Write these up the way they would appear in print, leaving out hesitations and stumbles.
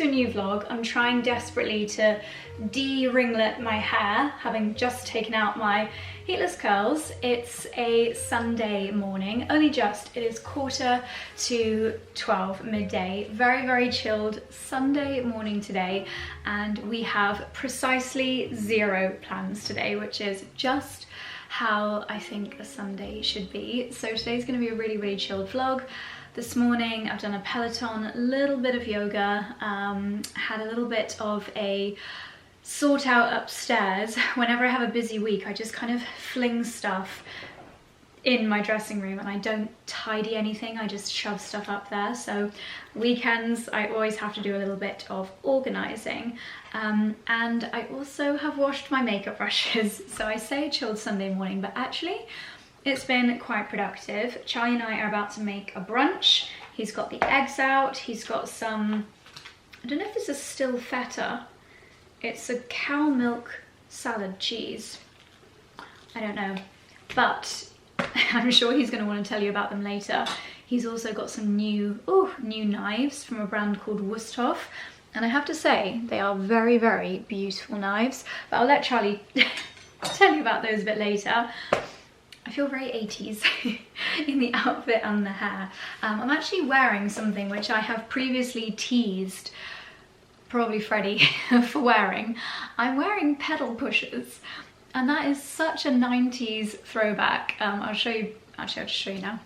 to a new vlog. I'm trying desperately to de-ringlet my hair, having just taken out my heatless curls. It's a Sunday morning, only just. It is 11:45 midday. Very, very chilled Sunday morning today, and we have precisely 0 plans today, which is just how I think a Sunday should be. So today's going to be a really, really chilled vlog. This morning I've done a Peloton, a little bit of yoga, had a little bit of a sort out upstairs. Whenever I have a busy week, I just kind of fling stuff in my dressing room and I don't tidy anything, I just shove stuff up there. So weekends I always have to do a little bit of organising. And I also have washed my makeup brushes. So I say chilled Sunday morning, but actually it's been quite productive. Charlie and I are about to make a brunch. He's got the eggs out, he's got some, I don't know if this is still feta. It's a cow milk salad cheese. I don't know, but I'm sure he's going to want to tell you about them later. He's also got some new knives from a brand called 𝑭𝒊𝒏𝒅, and I have to say they are very, very beautiful knives, but I'll let Charlie tell you about those a bit later. I feel very 80s in the outfit and the hair. I'm actually wearing something which I have previously teased probably Freddie for wearing. I'm wearing pedal pushers, and that is such a 90s throwback. I'll show you, actually I'll just show you now.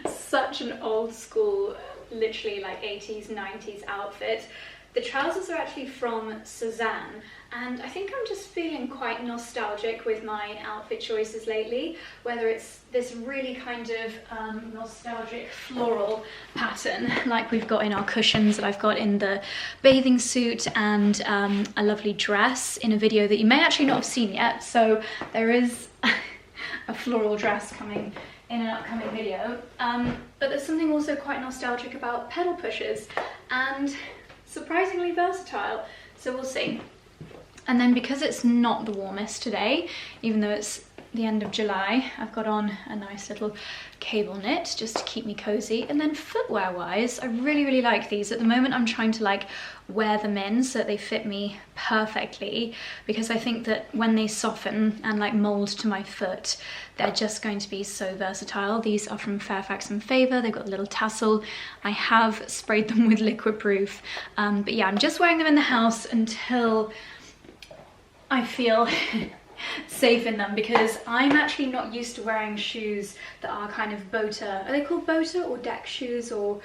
Such an old school, literally like 80s, 90s outfit. The trousers are actually from Suzanne, and I think I'm just feeling quite nostalgic with my outfit choices lately, whether it's this really kind of nostalgic floral pattern like we've got in our cushions that I've got in the bathing suit, and a lovely dress in a video that you may actually not have seen yet. So there is a floral dress coming in an upcoming video, but there's something also quite nostalgic about pedal pushers and surprisingly versatile, so we'll see. And then because it's not the warmest today, even though it's the end of July, I've got on a nice little cable knit just to keep me cozy. And then footwear wise, I really, really like these. At the moment I'm trying to like wear them in so that they fit me perfectly, because I think that when they soften and like mold to my foot, they're just going to be so versatile. These are from Fairfax and Favour. They've got a little tassel. I have sprayed them with liquid proof, but yeah, I'm just wearing them in the house until I feel safe in them, because I'm actually not used to wearing shoes that are kind of boater. Are they called boater or deck shoes or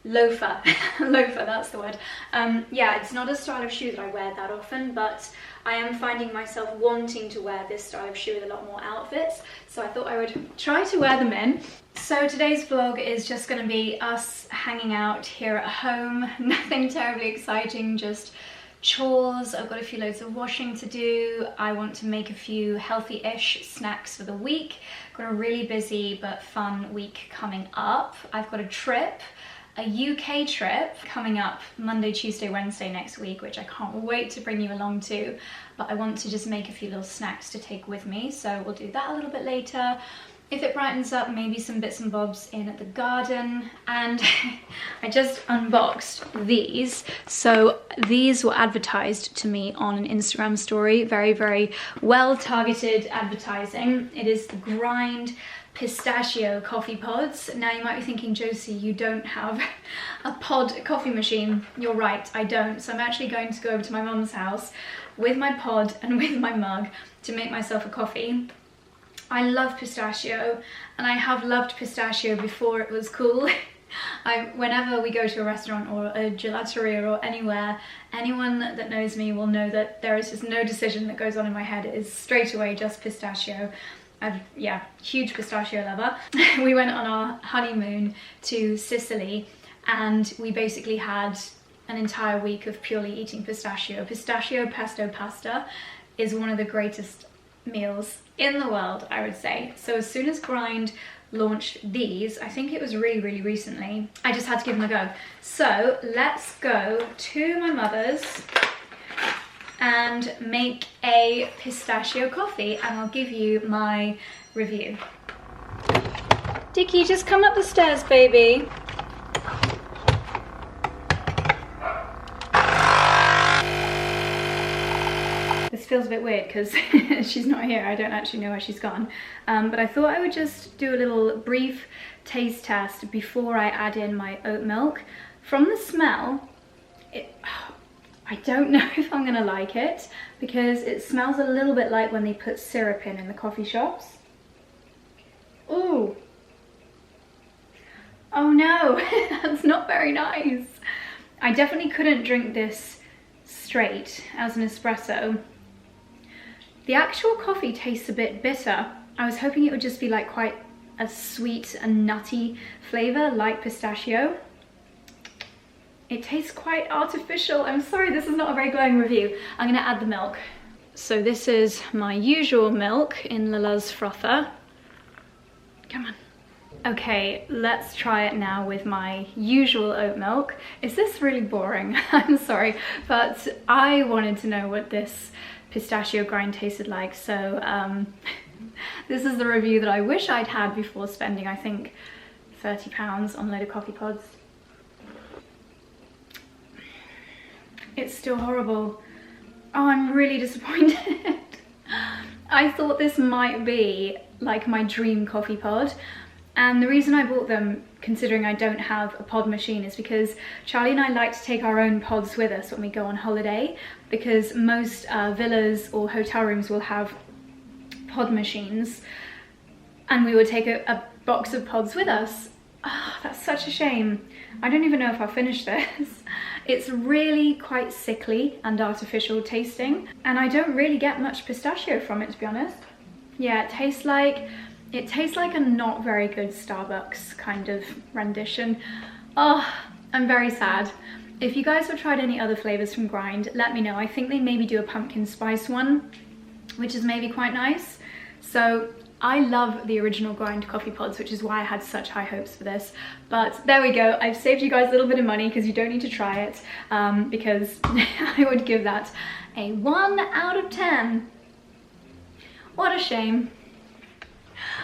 loafer? Loafer, that's the word. Yeah, it's not a style of shoe that I wear that often, but I am finding myself wanting to wear this style of shoe with a lot more outfits, so I thought I would try to wear them in. So today's vlog is just going to be us hanging out here at home. Nothing terribly exciting, just chores. I've got a few loads of washing to do. I want to make a few healthy-ish snacks for the week. Got a really busy but fun week coming up. I've got a trip, a UK trip coming up Monday, Tuesday, Wednesday next week, which I can't wait to bring you along to, but I want to just make a few little snacks to take with me, so we'll do that a little bit later. If it brightens up, maybe some bits and bobs in at the garden. And I just unboxed these. So these were advertised to me on an Instagram story. Very, very well targeted advertising. It is the Grind Pistachio coffee pods. Now you might be thinking, Josie, you don't have a pod coffee machine. You're right, I don't. So I'm actually going to go over to my mum's house with my pod and with my mug to make myself a coffee. I love pistachio, and I have loved pistachio before it was cool. Whenever we go to a restaurant or a gelateria or anywhere, anyone that knows me will know that there is just no decision that goes on in my head. It is straight away just pistachio. Yeah, huge pistachio lover. We went on our honeymoon to Sicily, and we basically had an entire week of purely eating pistachio. Pistachio pesto pasta is one of the greatest meals in the world, I would say. So as soon as Grind launched these, I think it was really, really recently, I just had to give them a go. So let's go to my mother's and make a pistachio coffee, and I'll give you my review. Dickie, just come up the stairs, baby. feels a bit weird because she's not here. I don't actually know where she's gone. But I thought I would just do a little brief taste test before I add in my oat milk. From the smell, I don't know if I'm gonna like it because it smells a little bit like when they put syrup in the coffee shops. Ooh. Oh no, that's not very nice. I definitely couldn't drink this straight as an espresso. The actual coffee tastes a bit bitter. I was hoping it would just be like quite a sweet and nutty flavour like pistachio. It tastes quite artificial. I'm sorry, this is not a very glowing review. I'm gonna add the milk. So this is my usual milk in 𝑙𝑎's frother. Come on. Okay, let's try it now with my usual oat milk. Is this really boring? I'm sorry, but I wanted to know what this pistachio grind tasted like, so this is the review that I wish I'd had before spending, I think, £30 on a load of coffee pods. It's still horrible. Oh, I'm really disappointed. I thought this might be like my dream coffee pod. And the reason I bought them, considering I don't have a pod machine, is because Charlie and I like to take our own pods with us when we go on holiday, because most villas or hotel rooms will have pod machines, and we would take a box of pods with us. Oh, that's such a shame. I don't even know if I'll finish this. It's really quite sickly and artificial tasting, and I don't really get much pistachio from it, to be honest. Yeah, it tastes like a not very good Starbucks kind of rendition. Oh, I'm very sad. If you guys have tried any other flavours from Grind, let me know. I think they maybe do a pumpkin spice one, which is maybe quite nice. So I love the original Grind coffee pods, which is why I had such high hopes for this. But there we go. I've saved you guys a little bit of money because you don't need to try it, because I would give that a 1 out of 10. What a shame.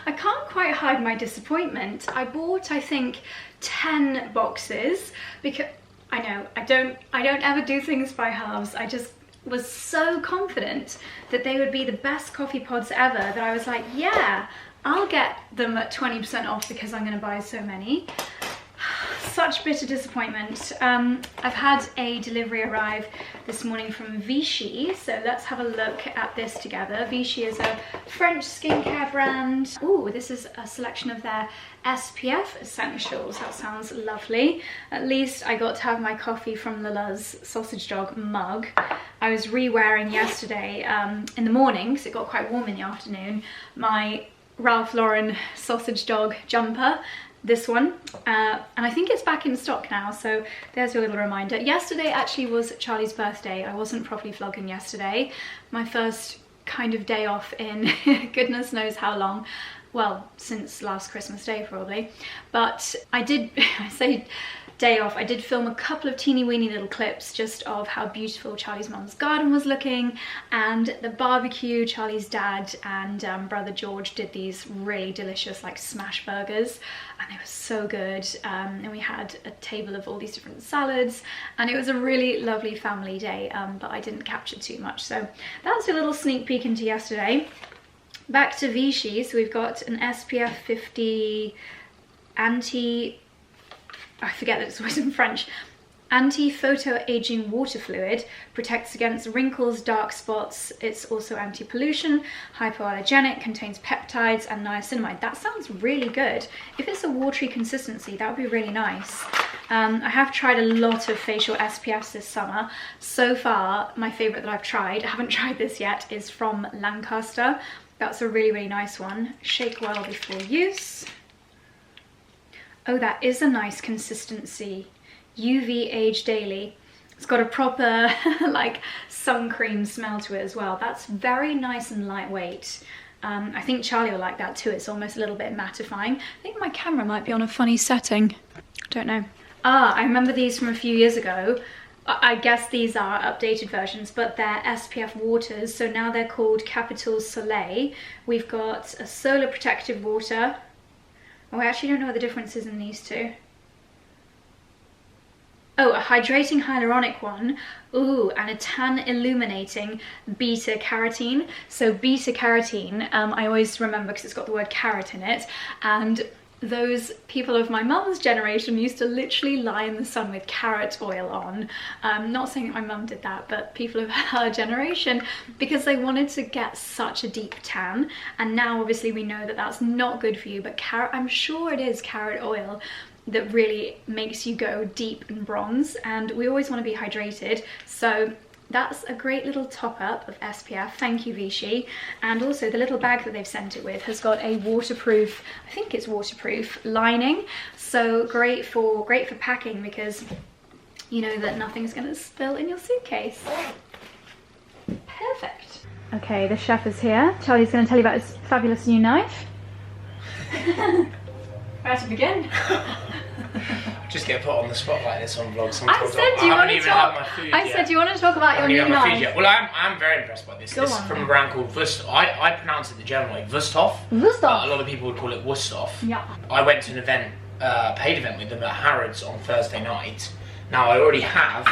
I can't quite hide my disappointment. I bought, I think, 10 boxes because I know I don't ever do things by halves. I just was so confident that they would be the best coffee pods ever that I was like, yeah, I'll get them at 20% off because I'm going to buy so many. Such bitter disappointment. I've had a delivery arrive this morning from Vichy, so let's have a look at this together. Vichy is a French skincare brand. Ooh, this is a selection of their SPF essentials. That sounds lovely. At least I got to have my coffee from 𝑙𝑎's sausage dog mug. I was re-wearing yesterday in the morning, because it got quite warm in the afternoon, my Ralph Lauren sausage dog jumper. This one, and I think it's back in stock now, so there's your little reminder. Yesterday actually was Charlie's birthday. I wasn't properly vlogging yesterday. My first kind of day off in goodness knows how long. Well, since last Christmas Day probably. But I say day off, I did film a couple of teeny weeny little clips just of how beautiful Charlie's mum's garden was looking, and the barbecue. Charlie's dad and brother George did these really delicious like smash burgers, and they were so good. And we had a table of all these different salads, and it was a really lovely family day, but I didn't capture too much. So that's a little sneak peek into yesterday. Back to Vichy, so we've got an SPF 50 I forget that it's always in French. Anti-photo aging water fluid, protects against wrinkles, dark spots. It's also anti-pollution, hypoallergenic, contains peptides and niacinamide. That sounds really good. If it's a watery consistency, that would be really nice. I have tried a lot of facial SPFs this summer. So far, my favourite that I've tried, I haven't tried this yet, is from Lancaster. That's a really, really nice one. Shake well before use. Oh, that is a nice consistency. UV Age Daily. It's got a proper like sun cream smell to it as well. That's very nice and lightweight. I think Charlie will like that too. It's almost a little bit mattifying. I think my camera might be on a funny setting. Don't know. Ah, I remember these from a few years ago. I guess these are updated versions, but they're SPF waters. So now they're called Capital Soleil. We've got a solar protective water. Oh, I actually don't know what the difference is in these two. Oh, a hydrating hyaluronic one. Ooh, and a tan illuminating beta carotene. So beta carotene, I always remember because it's got the word carrot in it, and those people of my mum's generation used to literally lie in the sun with carrot oil on. Not saying that my mum did that, but people of her generation, because they wanted to get such a deep tan. And now obviously we know that that's not good for you, but I'm sure it is carrot oil that really makes you go deep in bronze, and we always want to be hydrated. So that's a great little top up of SPF. Thank you, Vichy. And also the little bag that they've sent it with has got a waterproof, I think it's waterproof lining. So great for packing, because you know that nothing's going to spill in your suitcase. Perfect. Okay, the chef is here. Charlie's going to tell you about his fabulous new knife. Where to begin? Just get put on the spot like this on vlogs sometimes. I said, do you want to talk? I said, do you want to talk about your new knife? Well, I'm very impressed by this. This is from a brand called 𝑭𝒊𝒏𝒅. I pronounce it the German way, 𝑭𝒊𝒏𝒅. 𝑭𝒊𝒏𝒅. A lot of people would call it 𝑭𝒊𝒏𝒅. Yeah. I went to an event, paid event with them at Harrods on Thursday night. Now I already have.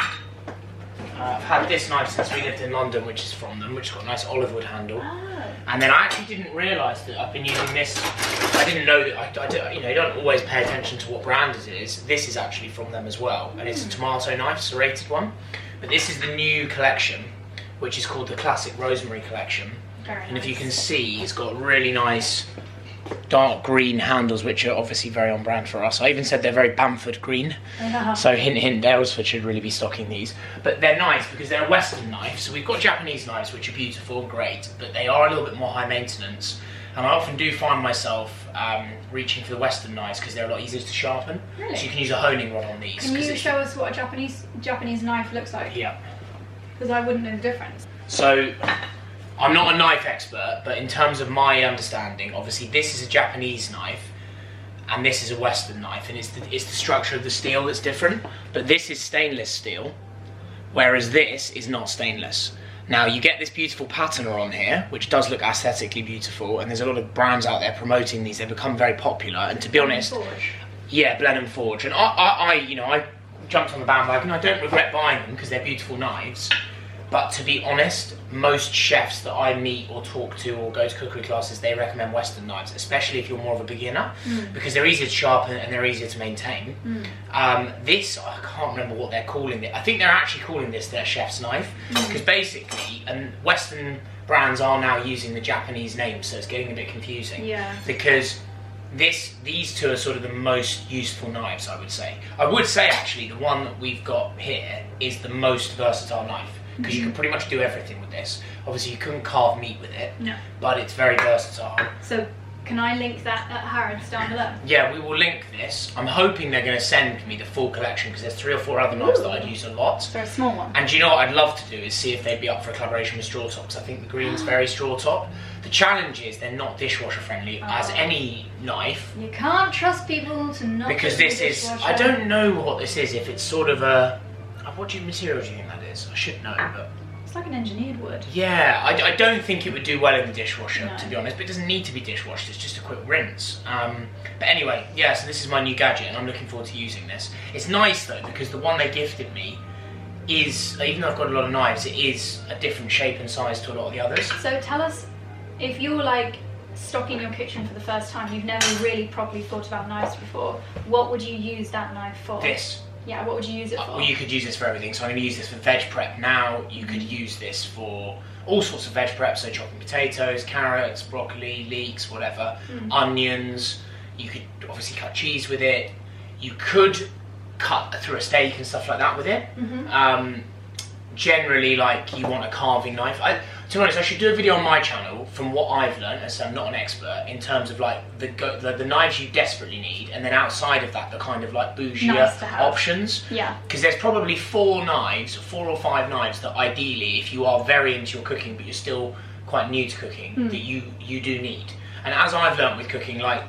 I've had this knife since we lived in London, which is from them, which has got a nice olive wood handle. Oh. And then I actually didn't realise that I've been using this. I didn't know that. You know, you don't always pay attention to what brand it is. This is actually from them as well, and it's a tomato knife, serrated one. But this is the new collection, which is called the Classic Rosemary Collection. Very and nice. if you can see, it's got really nice dark green handles, which are obviously very on brand for us. I even said they're very Bamford green. Yeah. So hint hint, Aylesford should really be stocking these. But they're nice because they're a Western knife. So we've got Japanese knives which are beautiful and great, but they are a little bit more high maintenance. And I often do find myself reaching for the Western knives because they're a lot easier to sharpen. Really? So you can use a honing rod on these. Can you show us what a Japanese knife looks like? Yeah. Because I wouldn't know the difference. So I'm not a knife expert, but in terms of my understanding, obviously this is a Japanese knife and this is a Western knife, and it's the structure of the steel that's different. But this is stainless steel, whereas this is not stainless. Now you get this beautiful patina on here, which does look aesthetically beautiful, and there's a lot of brands out there promoting these. They've become very popular, and to be honest, yeah, 𝑭𝒂𝒕. And I jumped on the bandwagon. I don't regret buying them because they're beautiful knives. But to be honest, most chefs that I meet or talk to or go to cookery classes, they recommend Western knives, especially if you're more of a beginner, because they're easier to sharpen and they're easier to maintain. This, I can't remember what they're calling it. I think they're actually calling this their chef's knife, because basically, and Western brands are now using the Japanese name, so it's getting a bit confusing. Yeah. Because these two are sort of the most useful knives, I would say. I would say actually the one that we've got here is the most versatile knife, because you can pretty much do everything with this. Obviously you couldn't carve meat with it, but it's very versatile. So can I link that at Harrods down below? Yeah, we will link this. I'm hoping they're going to send me the full collection, because there's 3 or 4 other knives that I'd use a lot. For a small one. And do you know what I'd love to do is see if they'd be up for a collaboration with Strawtop, because I think the green's very Strawtop. The challenge is they're not dishwasher friendly, as any knife. You can't trust people to not because this is, I don't know what this is, if it's sort of a, what material do you think that is? I should know, but it's like an engineered wood. Yeah, I don't think it would do well in the dishwasher, to be honest, but it doesn't need to be dishwashed, it's just a quick rinse. But anyway, yeah, so this is my new gadget and I'm looking forward to using this. It's nice though, because the one they gifted me is, even though I've got a lot of knives, it is a different shape and size to a lot of the others. So tell us, if you're like stocking your kitchen for the first time, you've never really properly thought about knives before, what would you use that knife for? This. Yeah, what would you use it for? Well, you could use this for everything. So I'm going to use this for veg prep now. You could use this for all sorts of veg prep, so chopping potatoes, carrots, broccoli, leeks, whatever, onions. You could obviously cut cheese with it. You could cut through a steak and stuff like that with it. Generally, like, you want a carving knife. To be honest, I should do a video on my channel from what I've learned, as I'm not an expert, in terms of like the knives you desperately need, and then outside of that, the kind of like bougier options. Yeah. Because there's probably 4 or 5 knives that ideally, if you are very into your cooking but you're still quite new to cooking, that you do need. And as I've learned with cooking, like,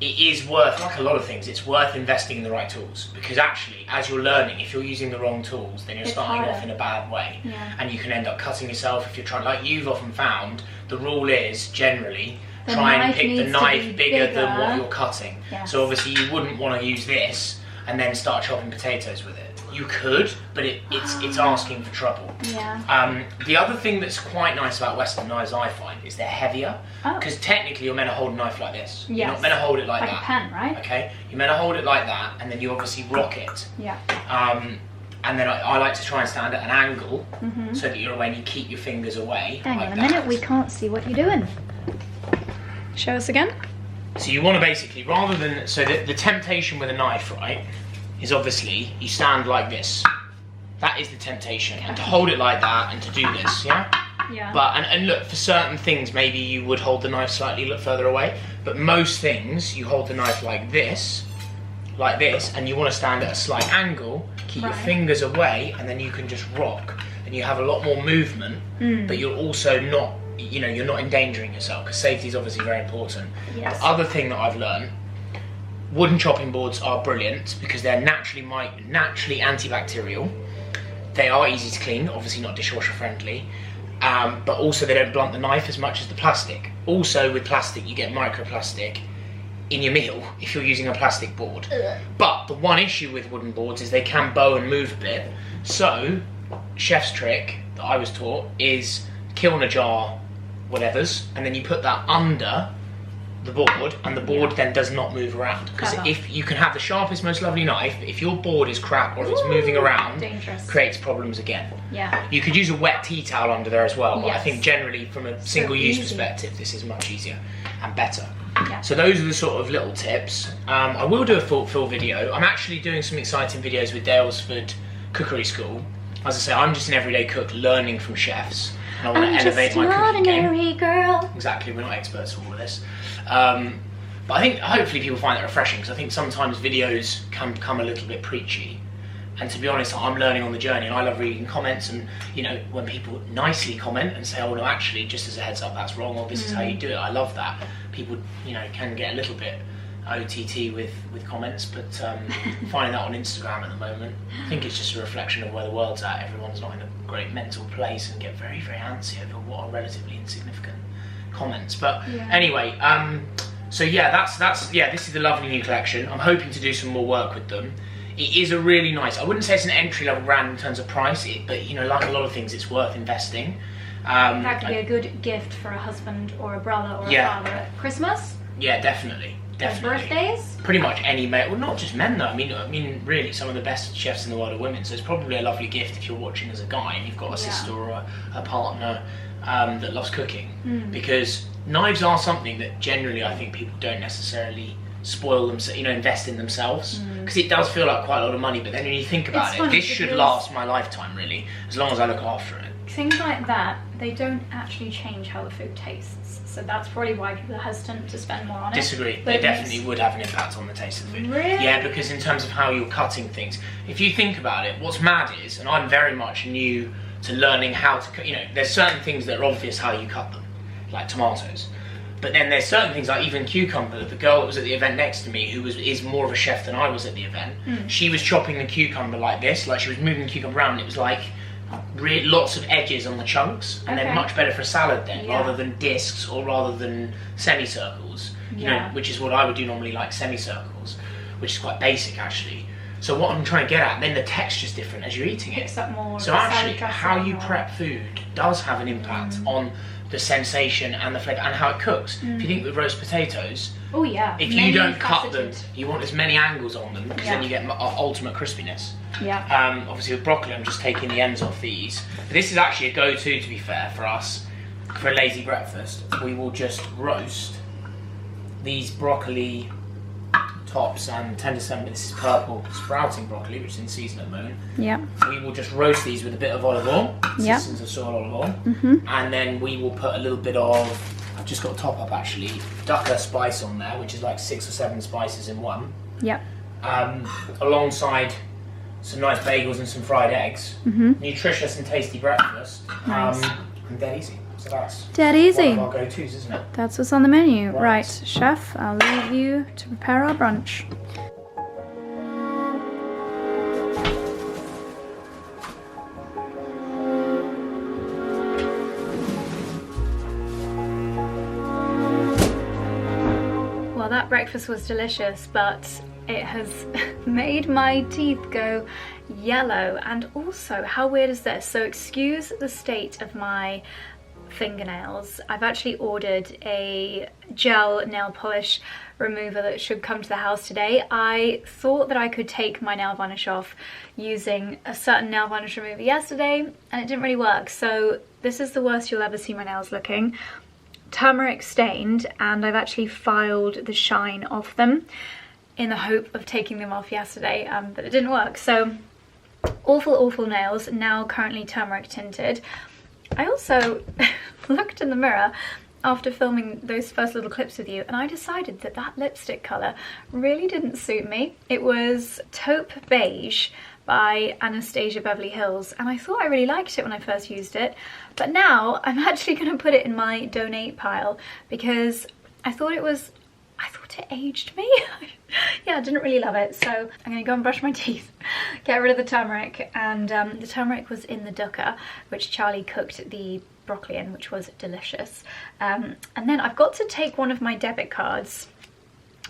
it is worth, like a lot of things, it's worth investing in the right tools, because actually, as you're learning, if you're using the wrong tools, then you're starting off in a bad way, and you can end up cutting yourself if you're trying. Like you've often found, the rule is generally try and pick the knife bigger than what you're cutting. So obviously you wouldn't want to use this and then start chopping potatoes with it. You could, but it's asking for trouble. Yeah. The other thing that's quite nice about Western knives, I find, is they're heavier. Because technically you're meant to hold a knife like this. Yes. You're not meant to hold it like that. Like a pen, right? Okay. You're meant to hold it like that, and then you obviously rock it. Yeah. And then I like to try and stand at an angle so that you're away and you keep your fingers away. Hang like on a minute, we can't see what you're doing. Show us again. So you want to basically, rather than, so the temptation with a knife, right, is obviously you stand like this. That is the temptation, and to hold it like that and to do this, yeah? Yeah. But, and look, for certain things, maybe you would hold the knife slightly further away, but most things, you hold the knife like this, and you want to stand at a slight angle, keep your fingers away, and then you can just rock, and you have a lot more movement, but you're also not, you know, you're not endangering yourself, because safety is obviously very important. Yes. The other thing that I've learned, wooden chopping boards are brilliant because they're naturally antibacterial. They are easy to clean, obviously not dishwasher friendly, but also they don't blunt the knife as much as the plastic. Also with plastic you get microplastic in your meal if you're using a plastic board. But the one issue with wooden boards is they can bow and move a bit. So, chef's trick that I was taught is kiln a jar whatevers, and then you put that under the board, and the board then does not move around. Because if you can have the sharpest, most lovely knife, but if your board is crap or if it's moving around, dangerous. Creates problems again. Yeah. You could use a wet tea towel under there as well, but I Yes. think generally from a single-use easy. perspective, this is much easier and better. Yeah. So those are the sort of little tips. I will do a full video. I'm actually doing some exciting videos with 𝑭𝒊𝒏𝒅 Cookery School. As I say, I'm just an everyday cook learning from chefs, and I want to elevate my cooking game. ordinary girl. Exactly, we're not experts at all of this. But I think hopefully people find that refreshing, because I think sometimes videos can become a little bit preachy. And to be honest, I'm learning on the journey, and I love reading comments, and you know, when people nicely comment and say, oh no, actually, just as a heads up, that's wrong, or this is how you do it, I love that. People, you know, can get a little bit OTT with comments, but finding that on Instagram at the moment, I think it's just a reflection of where the world's at. Everyone's not in a great mental place and get very, very antsy over what are relatively insignificant comments. But anyway, so yeah, that's this is the lovely new collection. I'm hoping to do some more work with them. It is a really nice, I wouldn't say it's an entry-level brand in terms of price, but you know, like a lot of things, it's worth investing. That could be a good gift for a husband or a brother or a father at Christmas. Yeah, definitely. Birthdays? Pretty much any male, well, not just men though. I mean, really, some of the best chefs in the world are women. So it's probably a lovely gift if you're watching as a guy and you've got a sister or a partner that loves cooking. Because knives are something that generally I think people don't necessarily spoil them, you know, invest in themselves. Because it does feel like quite a lot of money. But then when you think about it, this should last my lifetime, really, as long as I look after it. Things like that, they don't actually change how the food tastes. So that's probably why people are hesitant to spend more on it. Disagree. They definitely would have an impact on the taste of the food. Really? Yeah, because in terms of how you're cutting things, if you think about it, what's mad is, and I'm very much new to learning how to cut, you know, there's certain things that are obvious how you cut them, like tomatoes. But then there's certain things like even cucumber. The girl that was at the event next to me, who is more of a chef than I was at the event, she was chopping the cucumber like this, like she was moving the cucumber around, and it was like lots of edges on the chunks, and they're much better for salad then, rather than discs or rather than semicircles, you know, which is what I would do normally, like semicircles, which is quite basic actually. So what I'm trying to get at, then the texture's different as you're eating it. Up more so actually, how you prep food does have an impact on the sensation and the flavour and how it cooks. If you think with roast potatoes, if you don't cut them, you want as many angles on them, because then you get ultimate crispiness. Obviously with broccoli, I'm just taking the ends off these. But this is actually a go-to, to be fair, for us, for a lazy breakfast. We will just roast these broccoli tops and tender stem. This is purple sprouting broccoli, which is in season at the moment. We will just roast these with a bit of olive oil, citizens of soil olive oil, and then we will put a little bit of, I've just got a top up actually, 𝑭𝒂𝒕 spice on there, which is like 6 or 7 spices in one. Alongside some nice bagels and some fried eggs. Nutritious and tasty breakfast. And dead easy. So that's dead easy. One of our go-tos, isn't it? That's what's on the menu. Right, chef, I'll leave you to prepare our brunch. that breakfast was delicious, but it has made my teeth go yellow. And also, how weird is this? So excuse the state of my fingernails. I've actually ordered a gel nail polish remover that should come to the house today. I thought that I could take my nail varnish off using a certain nail varnish remover yesterday, and it didn't really work. So this is the worst you'll ever see my nails looking. Turmeric stained, and I've actually filed the shine off them in the hope of taking them off yesterday, but it didn't work. So awful nails, now currently turmeric tinted. I also looked in the mirror after filming those first little clips with you, and I decided that that lipstick colour really didn't suit me. It was Taupe Beige by Anastasia Beverly Hills, and I thought I really liked it when I first used it, but now I'm actually going to put it in my donate pile because I thought it aged me. Yeah, I didn't really love it, so I'm going to go and brush my teeth, get rid of the turmeric, and the turmeric was in the dukkha, which Charlie cooked the broccoli in, which was delicious. And then I've got to take one of my debit cards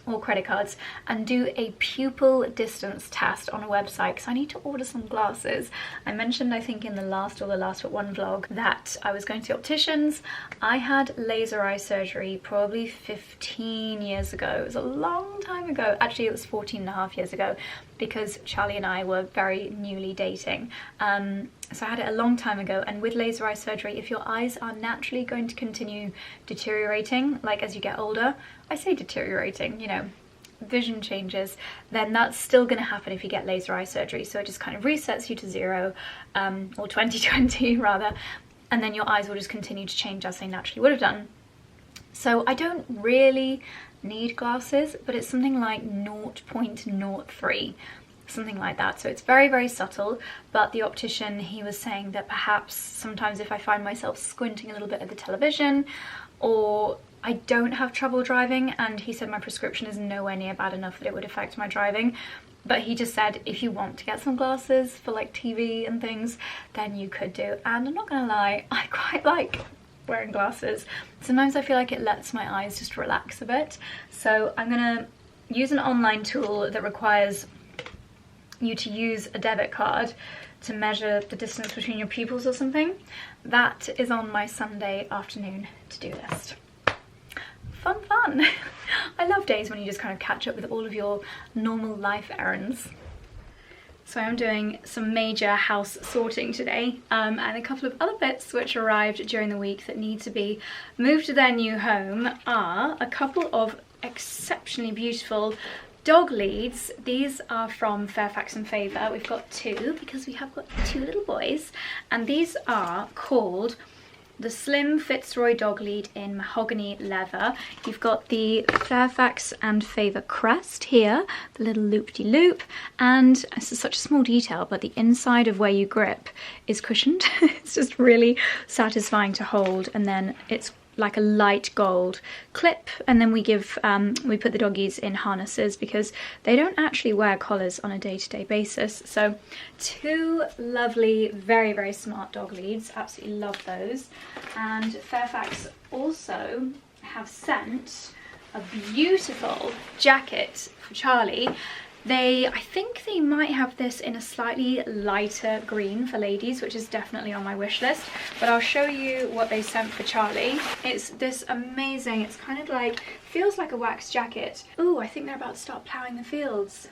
or credit cards and do a pupil distance test on a website because I need to order some glasses. I mentioned, I think in the last but one vlog, that I was going to the opticians. I had laser eye surgery probably 15 years ago. It was a long time ago. Actually, it was 14 and a half years ago because Charlie and I were very newly dating. So I had it a long time ago, and with laser eye surgery, if your eyes are naturally going to continue deteriorating, like as you get older, I say deteriorating, you know, vision changes, then that's still going to happen if you get laser eye surgery. So it just kind of resets you to 0, or 20/20 rather, and then your eyes will just continue to change as they naturally would have done. So I don't really need glasses, but it's something like 0.03. Something like that, so it's very subtle. But the optician, he was saying that perhaps sometimes if I find myself squinting a little bit at the television, or I don't have trouble driving, and he said my prescription is nowhere near bad enough that it would affect my driving, but he just said if you want to get some glasses for like TV and things, then you could do. And I'm not gonna lie, I quite like wearing glasses. Sometimes I feel like it lets my eyes just relax a bit, so I'm gonna use an online tool that requires you to use a debit card to measure the distance between your pupils or something. That is on my Sunday afternoon to-do list. Fun. I love days when you just kind of catch up with all of your normal life errands. So I'm doing some major house sorting today, and a couple of other bits which arrived during the week that need to be moved to their new home are a couple of exceptionally beautiful dog leads. These are from Fairfax and Favour. We've got 2 because we have got 2 little boys, and these are called the Slim Fitzroy dog lead in mahogany leather. You've got the Fairfax and Favour crest here, the little loop-de-loop, and this is such a small detail, but the inside of where you grip is cushioned. It's just really satisfying to hold, and then it's like a light gold clip, and then we put the doggies in harnesses because they don't actually wear collars on a day-to-day basis. So 2 lovely, very smart dog leads, absolutely love those. And Fairfax also have sent a beautiful jacket for Charlie. I think they might have this in a slightly lighter green for ladies, which is definitely on my wish list, but I'll show you what they sent for Charlie. It's this amazing, it's kind of like, feels like a wax jacket. Ooh, I think they're about to start ploughing the fields.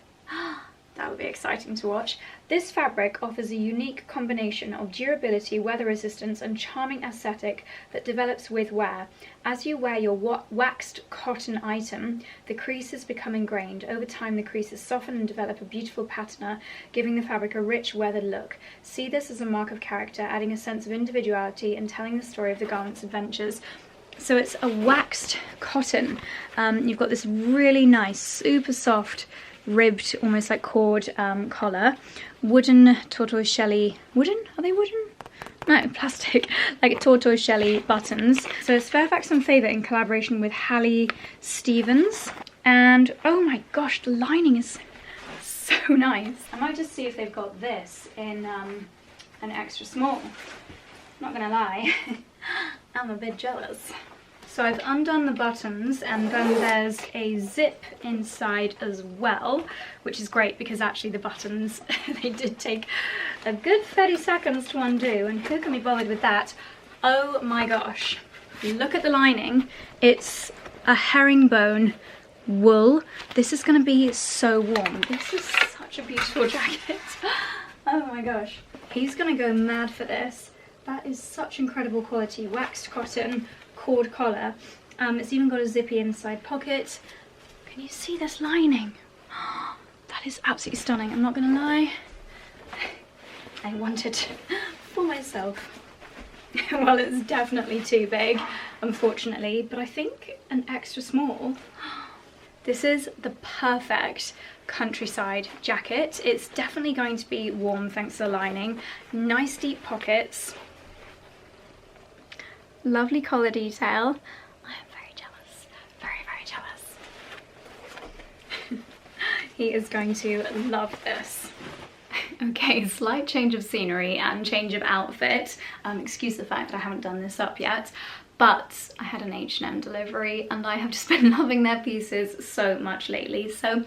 That would be exciting to watch. This fabric offers a unique combination of durability, weather resistance, and charming aesthetic that develops with wear. As you wear your waxed cotton item, the creases become ingrained. Over time, the creases soften and develop a beautiful patina, giving the fabric a rich, weathered look. See this as a mark of character, adding a sense of individuality and telling the story of the garment's adventures. So it's a waxed cotton. You've got this really nice, super soft, ribbed, almost like cord collar, wooden tortoise-shelly, wooden? Are they wooden? No, plastic, like tortoise-shelly buttons. So it's Fairfax and Favour in collaboration with Hallie Stevens, and oh my gosh, the lining is so nice. I might just see if they've got this in an extra small. Not gonna lie, I'm a bit jealous. So I've undone the buttons, and then there's a zip inside as well, which is great because actually the buttons, they did take a good 30 seconds to undo, and who can be bothered with that? Oh my gosh, look at the lining. It's a herringbone wool. This is going to be so warm. This is such a beautiful jacket. Oh my gosh. He's going to go mad for this. That is such incredible quality. Waxed cotton, cord collar. It's even got a zippy inside pocket. Can you see this lining? That is absolutely stunning. I'm not going to lie. I want it for myself. Well, it's definitely too big, unfortunately, but I think an extra small. This is the perfect countryside jacket. It's definitely going to be warm thanks to the lining. Nice deep pockets. Lovely collar detail. I am very jealous. Very, very jealous. He is going to love this. Okay, slight change of scenery and change of outfit. Excuse the fact that I haven't done this up yet, but I had an H&M delivery and I have just been loving their pieces so much lately. So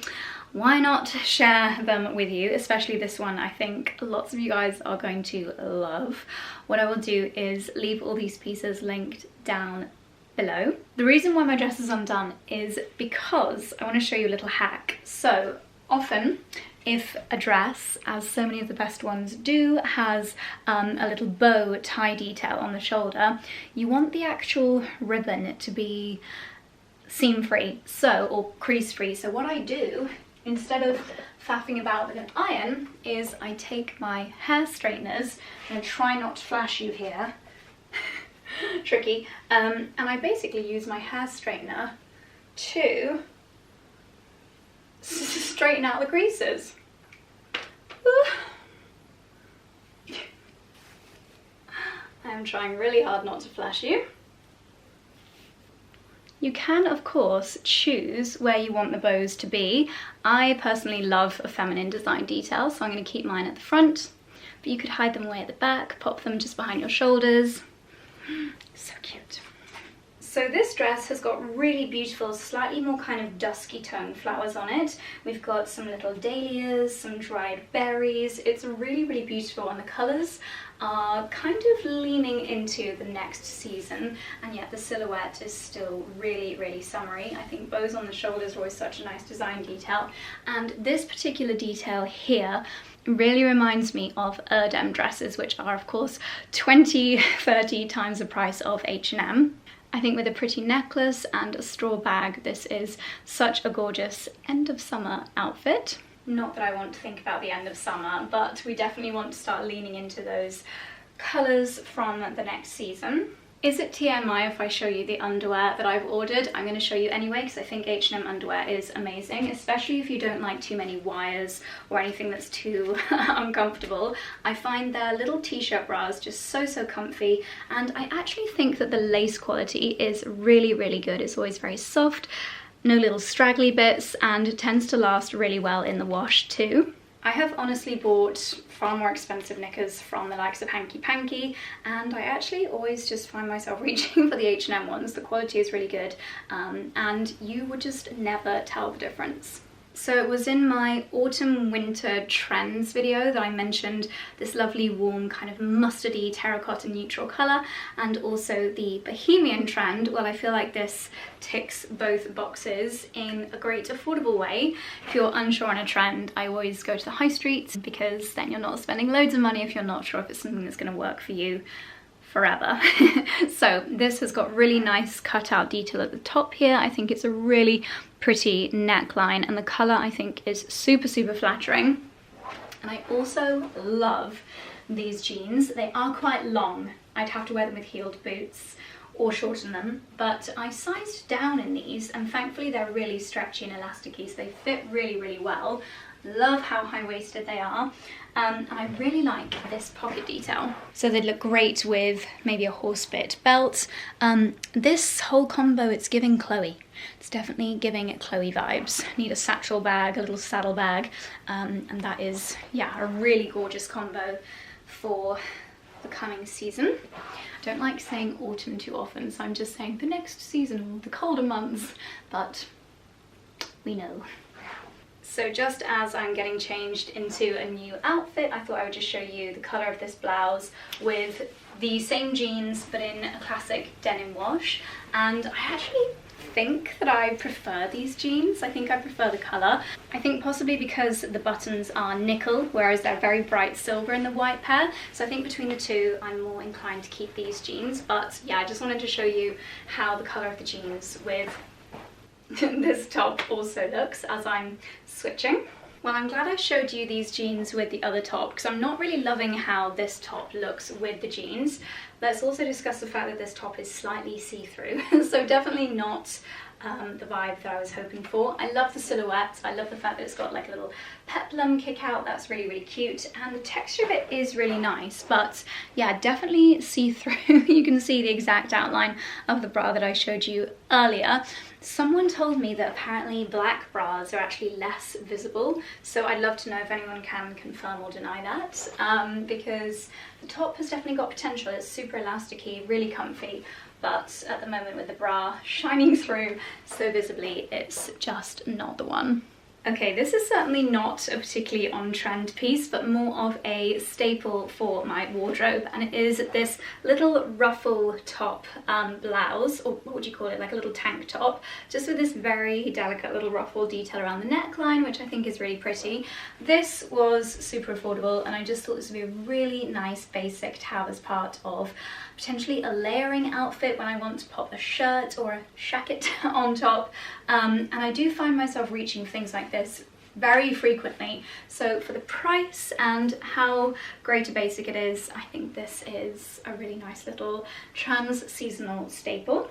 why not share them with you, especially this one. I think lots of you guys are going to love. What I will do is leave all these pieces linked down below. The reason why my dress is undone is because I want to show you a little hack. So often, if a dress, as so many of the best ones do, has a little bow tie detail on the shoulder, you want the actual ribbon to be seam free, or crease free. So what I do, instead of faffing about with an iron, is I take my hair straighteners, and I try not to flash you here, tricky, and I basically use my hair straightener to straighten out the creases. I'm trying really hard not to flash you. You can, of course, choose where you want the bows to be. I personally love a feminine design detail, so I'm going to keep mine at the front, but you could hide them away at the back, pop them just behind your shoulders. So cute. So this dress has got really beautiful, slightly more kind of dusky tone flowers on it. We've got some little dahlias, some dried berries. It's really, really beautiful, and the colours are kind of leaning into the next season, and yet the silhouette is still really, really summery. I think bows on the shoulders are always such a nice design detail, and this particular detail here really reminds me of 𝑭𝒊𝒏𝒅 dresses, which are of course 20-30 times the price of H&M. I think with a pretty necklace and a straw bag, this is such a gorgeous end of summer outfit. Not that I want to think about the end of summer, but we definitely want to start leaning into those colours from the next season. Is it TMI if I show you the underwear that I've ordered? I'm going to show you anyway because I think H&M underwear is amazing, especially if you don't like too many wires or anything that's too uncomfortable. I find their little t-shirt bras just so comfy, and I actually think that the lace quality is really, really good. It's always very soft, no little straggly bits, and tends to last really well in the wash too. I have honestly bought far more expensive knickers from the likes of Hanky Panky, and I actually always just find myself reaching for the H&M ones. The quality is really good, and you would just never tell the difference. So it was in my autumn winter trends video that I mentioned this lovely warm kind of mustardy terracotta neutral colour, and also the bohemian trend. Well, I feel like this ticks both boxes in a great affordable way. If you're unsure on a trend, I always go to the high street, because then you're not spending loads of money if you're not sure if it's something that's going to work for you forever. So this has got really nice cutout detail at the top here. I think it's a really pretty neckline, and the colour I think is super flattering. And I also love these jeans. They are quite long. I'd have to wear them with heeled boots or shorten them, but I sized down in these, and thankfully they're really stretchy and elasticy, so they fit really well. Love how high-waisted they are, and I really like this pocket detail. So they'd look great with maybe a horse bit belt. This whole combo, it's giving Chloe. It's definitely giving it Chloe vibes. Need a satchel bag, a little saddle bag, and that is, yeah, a really gorgeous combo for the coming season. I don't like saying autumn too often, so I'm just saying the next season, the colder months, but we know. So just as I'm getting changed into a new outfit, I thought I would just show you the colour of this blouse with the same jeans but in a classic denim wash. And I actually think that I prefer these jeans. I think I prefer the colour. I think possibly because the buttons are nickel, whereas they're very bright silver in the white pair. So I think between the two, I'm more inclined to keep these jeans. But yeah, I just wanted to show you how the colour of the jeans with this top also looks as I'm switching. Well, I'm glad I showed you these jeans with the other top because I'm not really loving how this top looks with the jeans. Let's also discuss the fact that this top is slightly see-through, so definitely not the vibe that I was hoping for. I love the silhouette. I love the fact that it's got like a little peplum kick out. That's really, really cute. And the texture of it is really nice, but yeah, definitely see-through. You can see the exact outline of the bra that I showed you earlier. Someone told me that apparently black bras are actually less visible, so I'd love to know if anyone can confirm or deny that, because the top has definitely got potential. It's super elasticy, really comfy, but at the moment with the bra shining through so visibly, it's just not the one. Okay, this is certainly not a particularly on-trend piece, but more of a staple for my wardrobe, and it is this little ruffle top blouse, or what would you call it, like a little tank top, just with this very delicate little ruffle detail around the neckline, which I think is really pretty. This was super affordable, and I just thought this would be a really nice basic to have as part of potentially a layering outfit when I want to pop a shirt or a jacket on top, and I do find myself reaching for things like this very frequently. So for the price and how great a basic it is, I think this is a really nice little trans-seasonal staple.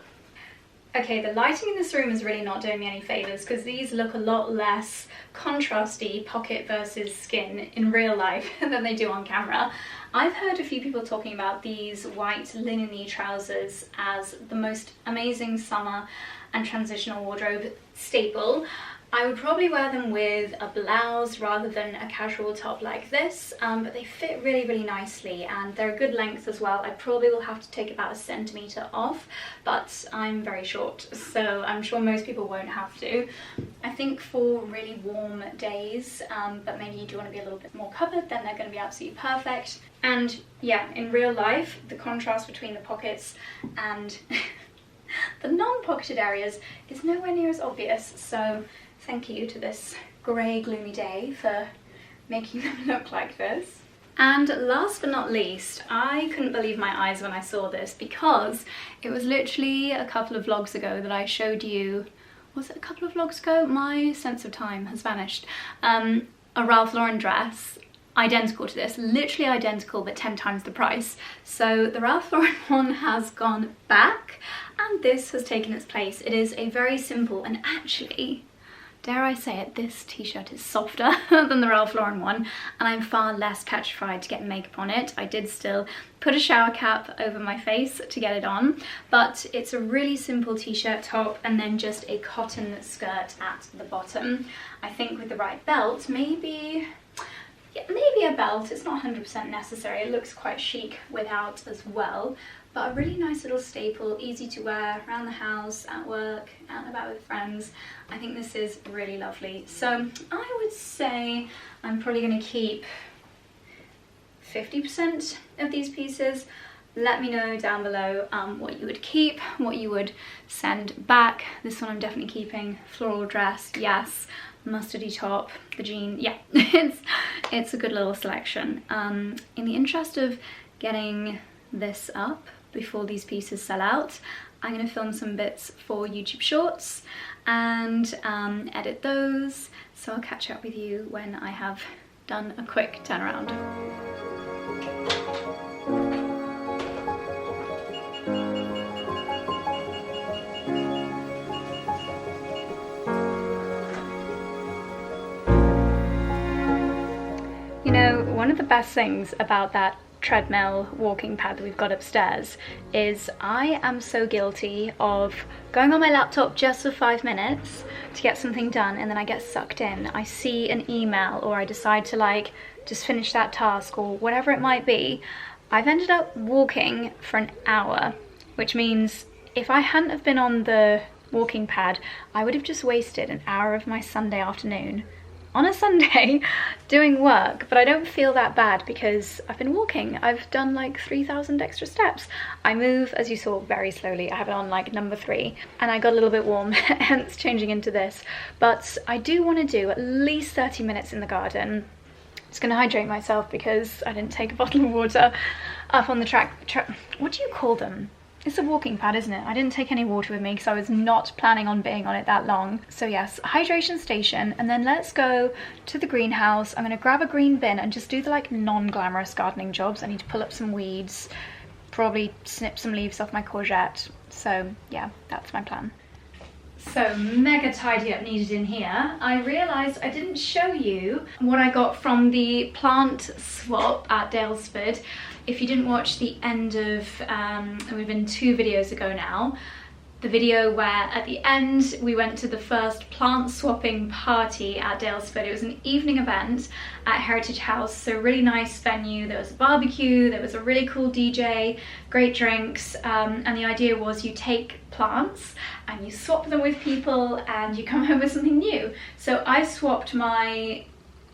Okay, the lighting in this room is really not doing me any favours because these look a lot less contrasty pocket versus skin in real life than they do on camera. I've heard a few people talking about these white linen-y trousers as the most amazing summer and transitional wardrobe staple. I would probably wear them with a blouse rather than a casual top like this, but they fit really, really nicely and they're a good length as well. I probably will have to take about 1 centimetre off, but I'm very short, so I'm sure most people won't have to. I think for really warm days, but maybe you do want to be a little bit more covered, then they're going to be absolutely perfect. And yeah, in real life, the contrast between the pockets and the non-pocketed areas is nowhere near as obvious, so thank you to this grey, gloomy day for making them look like this. And last but not least, I couldn't believe my eyes when I saw this because it was literally a couple of vlogs ago that I showed you, was it a couple of vlogs ago? My sense of time has vanished. A Ralph Lauren dress, identical to this, literally identical but 10 times the price. So the Ralph Lauren one has gone back and this has taken its place. It is a very simple and actually, dare I say it, this t-shirt is softer than the Ralph Lauren one and I'm far less petrified to get makeup on it. I did still put a shower cap over my face to get it on, but it's a really simple t-shirt top and then just a cotton skirt at the bottom. I think with the right belt, maybe a belt, it's not 100% necessary. It looks quite chic without as well, but a really nice little staple, easy to wear around the house, at work, out and about with friends. I think this is really lovely. So I would say I'm probably going to keep 50% of these pieces. Let me know down below what you would keep, what you would send back. This one I'm definitely keeping. Floral dress, yes. Mustardy top, the jean, yeah, it's a good little selection. In the interest of getting this up before these pieces sell out, I'm going to film some bits for YouTube Shorts and edit those, so I'll catch up with you when I have done a quick turnaround. You know, one of the best things about that treadmill walking pad that we've got upstairs is I am so guilty of going on my laptop just for 5 minutes to get something done and then I get sucked in. I see an email or I decide to like just finish that task or whatever it might be. I've ended up walking for an hour, which means if I hadn't have been on the walking pad, I would have just wasted an hour of my Sunday afternoon on a Sunday doing work, but I don't feel that bad because I've been walking. I've done like 3,000 extra steps. I move, as you saw, very slowly. I have it on like number 3, and I got a little bit warm, hence changing into this. But I do want to do at least 30 minutes in the garden. Just gonna hydrate myself because I didn't take a bottle of water up on the track. What do you call them? It's a walking pad, isn't it? I didn't take any water with me because I was not planning on being on it that long. So yes, hydration station, and then let's go to the greenhouse. I'm gonna grab a green bin and just do the like non-glamorous gardening jobs. I need to pull up some weeds, probably snip some leaves off my courgette. So yeah, that's my plan. So mega tidy up needed in here. I realised I didn't show you what I got from the plant swap at 𝑭𝒊𝒏𝒅. If you didn't watch the end of, we've been 2 videos ago now, the video where at the end we went to the first plant swapping party at 𝑭𝒊𝒏𝒅. It was an evening event at Heritage House, so really nice venue. There was a barbecue, there was a really cool DJ, great drinks, and the idea was you take plants and you swap them with people and you come home with something new. So I swapped my,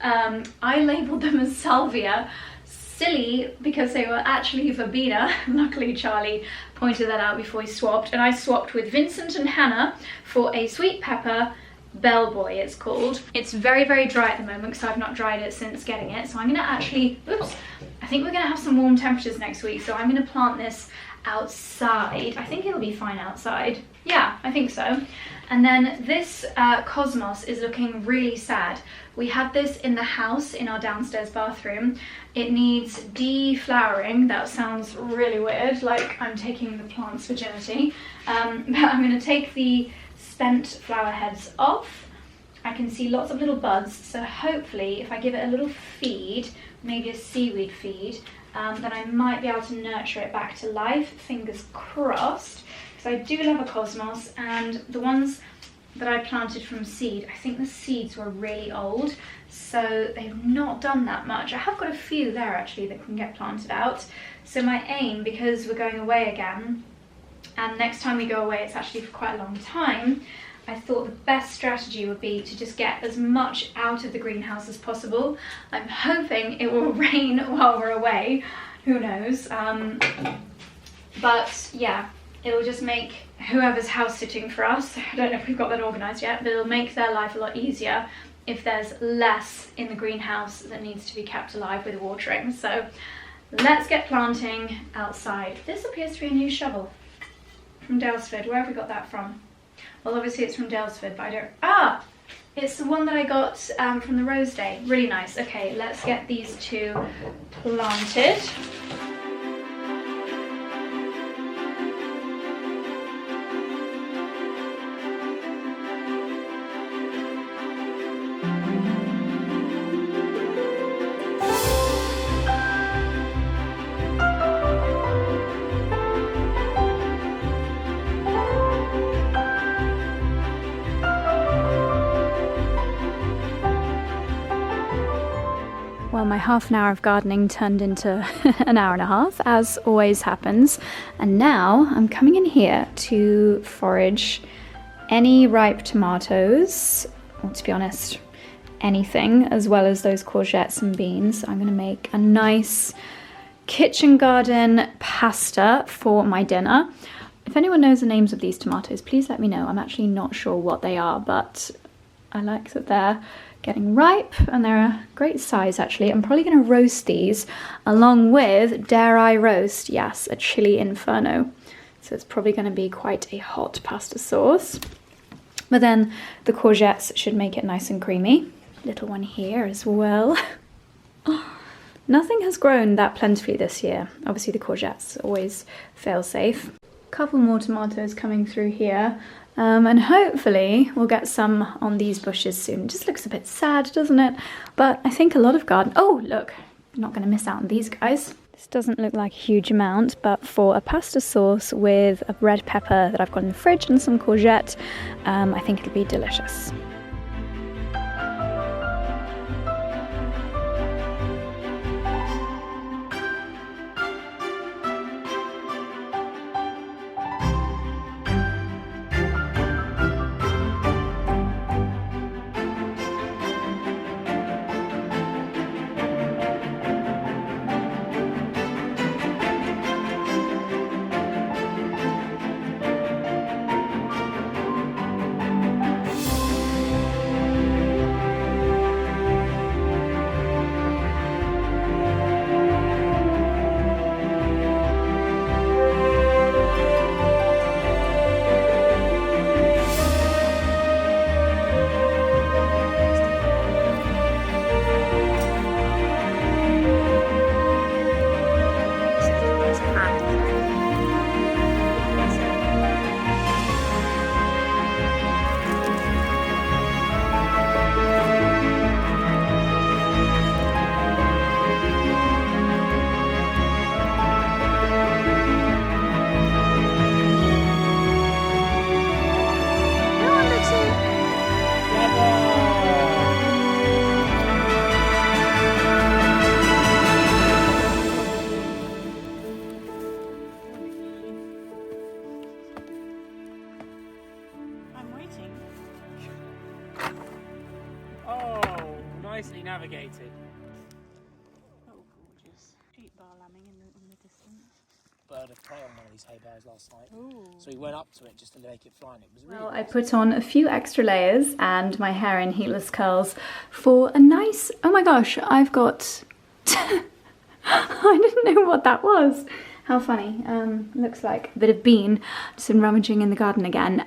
I labelled them as salvia. Silly, because they were actually verbena. Luckily Charlie pointed that out before he swapped, and I swapped with Vincent and Hannah for a sweet pepper bellboy, it's called. It's very, very dry at the moment because I've not dried it since getting it, so I'm gonna actually, oops, I think we're gonna have some warm temperatures next week, so I'm gonna plant this outside. I think it'll be fine outside. Yeah, I think so. And then this cosmos is looking really sad. We had this in the house in our downstairs bathroom. It needs deflowering. That sounds really weird, like I'm taking the plant's virginity. But I'm going to take the spent flower heads off. I can see lots of little buds, so hopefully if I give it a little feed, maybe a seaweed feed, then I might be able to nurture it back to life, fingers crossed. Because I do love a cosmos, and the ones that I planted from seed, I think the seeds were really old, so they've not done that much. I have got a few there actually that can get planted out. So my aim, because we're going away again, and next time we go away it's actually for quite a long time, I thought the best strategy would be to just get as much out of the greenhouse as possible. I'm hoping it will rain while we're away, who knows, but yeah. It'll just make whoever's house sitting for us, I don't know if we've got that organised yet, but it'll make their life a lot easier if there's less in the greenhouse that needs to be kept alive with watering. So let's get planting outside. This appears to be a new shovel from 𝑭𝒊𝒏𝒅. Where have we got that from? Well, obviously it's from 𝑭𝒊𝒏𝒅, but I don't... Ah! It's the one that I got from the Rose Day. Really nice. Okay, let's get these 2 planted. Well, my half an hour of gardening turned into an hour and a half, as always happens. And now I'm coming in here to forage any ripe tomatoes, or to be honest, anything, as well as those courgettes and beans. I'm going to make a nice kitchen garden pasta for my dinner. If anyone knows the names of these tomatoes, please let me know. I'm actually not sure what they are, but I like that they're getting ripe and they're a great size actually. I'm probably going to roast these along with, dare I roast, yes, a chili inferno. So it's probably going to be quite a hot pasta sauce. But then the courgettes should make it nice and creamy. Little one here as well. Nothing has grown that plentifully this year. Obviously the courgettes always fail safe. Couple more tomatoes coming through here. And hopefully we'll get some on these bushes soon. It just looks a bit sad, doesn't it? But I think a lot of garden... Oh, look, I'm not going to miss out on these guys. This doesn't look like a huge amount, but for a pasta sauce with a red pepper that I've got in the fridge and some courgette, I think it'll be delicious. Nicely navigated. Oh, gorgeous. 8-bar lambing in the distance. Bird of prey on one of these hay bales last night. Ooh. So we went up to it just to make it fly, and it was really Well, nice. I put on a few extra layers and my hair in heatless curls for a nice... Oh my gosh, I've got... I didn't know what that was. How funny. Looks like a bit of bean. Just been rummaging in the garden again.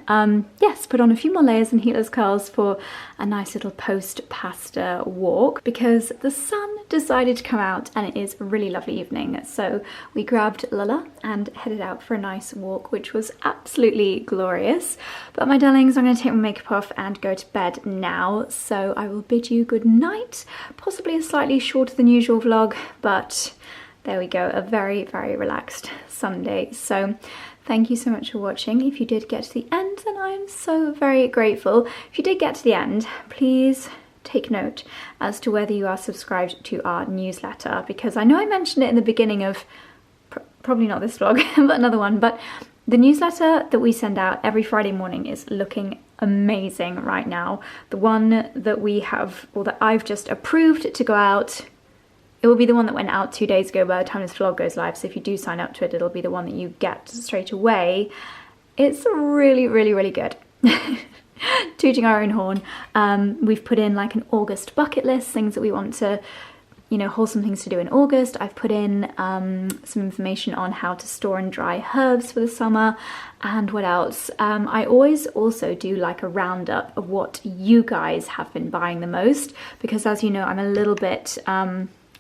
Yes, put on a few more layers and heatless curls for a nice little post-pasta walk because the sun decided to come out and it is a really lovely evening. So we grabbed Lala and headed out for a nice walk, which was absolutely glorious. But my darlings, I'm going to take my makeup off and go to bed now. So I will bid you good night. Possibly a slightly shorter than usual vlog, but... there we go, a very, very relaxed Sunday. So thank you so much for watching. If you did get to the end, then I am so very grateful. If you did get to the end, please take note as to whether you are subscribed to our newsletter, because I know I mentioned it in the beginning of, probably not this vlog, but another one, but the newsletter that we send out every Friday morning is looking amazing right now. The one that we have, or that I've just approved to go out, it will be the one that went out 2 days ago by the time this vlog goes live, so if you do sign up to it, it'll be the one that you get straight away. It's really, really, really good. Tooting our own horn. We've put in like an August bucket list, things that we want to, you know, wholesome things to do in August. I've put in some information on how to store and dry herbs for the summer, and what else. I always also do like a roundup of what you guys have been buying the most, because as you know, I'm a little bit...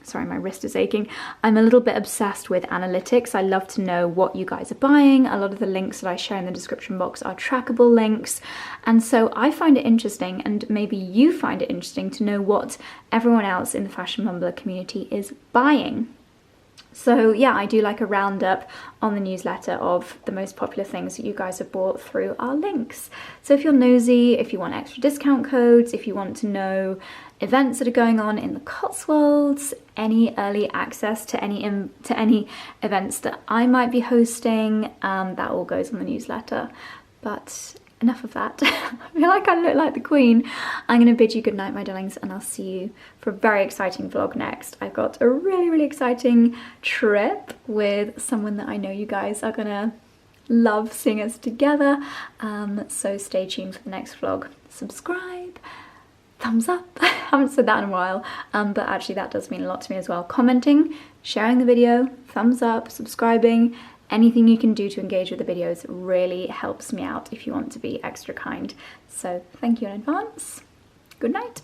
sorry, my wrist is aching. I'm a little bit obsessed with analytics. I love to know what you guys are buying. A lot of the links that I share in the description box are trackable links. And so I find it interesting, and maybe you find it interesting, to know what everyone else in the Fashion Mumblr community is buying. So yeah, I do like a roundup on the newsletter of the most popular things that you guys have bought through our links. So if you're nosy, if you want extra discount codes, if you want to know events that are going on in the Cotswolds, any early access to any events that I might be hosting, that all goes on the newsletter. But enough of that. I feel like I look like the Queen. I'm going to bid you good night, my darlings, and I'll see you for a very exciting vlog next. I've got a really, really exciting trip with someone that I know you guys are going to love seeing us together. So stay tuned for the next vlog. Subscribe. Thumbs up. I haven't said that in a while, but actually that does mean a lot to me as well. Commenting, sharing the video, thumbs up, subscribing, anything you can do to engage with the videos really helps me out if you want to be extra kind. So thank you in advance. Good night.